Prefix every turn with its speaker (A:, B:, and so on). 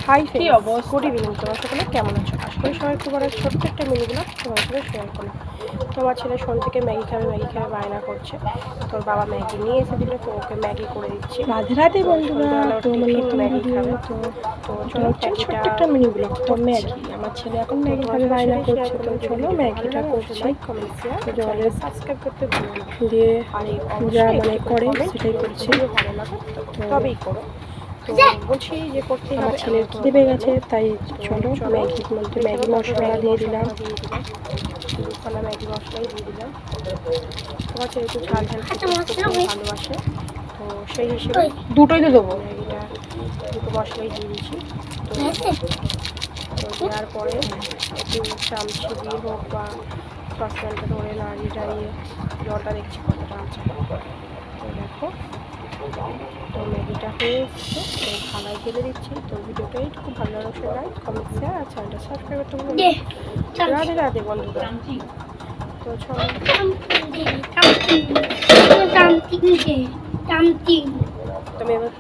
A: Hi friends, good evening. তোমার সকলে কেমন আছো? আশা করি সবাই খুব অনেক ছোট্ট একটা মিনিগুলো তোমার সাথে শেয়ার করো। তোমার ছেলে শোন থেকে ম্যাগি খাবে বায়না করছে। তোর বাবা ম্যাগি নিয়ে এসে দিলে, তো ওকে ম্যাগি করে দিচ্ছি।
B: রাধে রাধে বন্ধুরা, তো আমার
A: টিফিন
B: নতুন
A: ম্যাগি
B: ভিডিও।
A: খাবে।
B: তো
A: চলো
B: হচ্ছে
A: ম্যাগিটা
B: ছোট্ট একটা মিনি ব্লগ। তো
A: করছি।
B: ম্যাগি, আমার ছেলে এখন
A: তো
B: ম্যাগি
A: তোমার
B: খাবে বায়না
A: সাথে শেয়ার
B: করছে, তো
A: করলে যদি
B: চলো
A: ভিডিওটা ভালো
B: ম্যাগিটা
A: লাগে
B: করছি।
A: লাইক কমেন্ট শেয়ার
B: জলে
A: সাবস্ক্রাইব করতে ভুলো না।
B: দিয়ে
A: আর এই
B: যা
A: অবশ্যই
B: মানে
A: একটি করে
B: করে
A: কমেন্ট
B: সেটাই করছি।
A: ভিডিও ভালো লাগে
B: তো
A: তবেই করো। তো বলছি যে করতেই
B: আমার
A: হবে,
B: ছেলের
A: এমন কোনো
B: খিদে পেয়ে
A: কথা
B: গেছে,
A: নেই।
B: তাই
A: তো
B: চলো ম্যাগির মধ্যে
A: দেখে
B: ম্যাগি
A: নাও, তারপর
B: মশলা
A: ম্যাগি
B: দিয়ে দিলাম।
A: মশলাটা দিয়ে দিলাম, দুখানা ম্যাগি মশলাই দিয়ে দিলাম। তোমার ছেলে একটু ঝাল ঝাল খেতে খুব ভালোবাসে, তো সেই হিসেবে
B: দুটোই তো দেবো।
A: ম্যাগিটা দুটো মশলাই দিয়ে দিয়েছি। তো দেওয়ার পরে একটু চামচি দিয়ে হোক বা সসপ্যানটা ধরে নাড়িয়ে টাড়িয়ে জলটা দেখছি কতটা আছে। তো দেখো, তো ম্যাগিটা হয়ে এসছে, তো থালায় ঢেলে দিচ্ছি। তো ভিডিওটা এইটুকু ভালো লাগলে লাইক কমেন্ট শেয়ার আর চ্যানেলটা সাবস্ক্রাইব করতে ভুলবেন না। রাধে রাধে বন্ধুরা। তো চলো তুমি এবার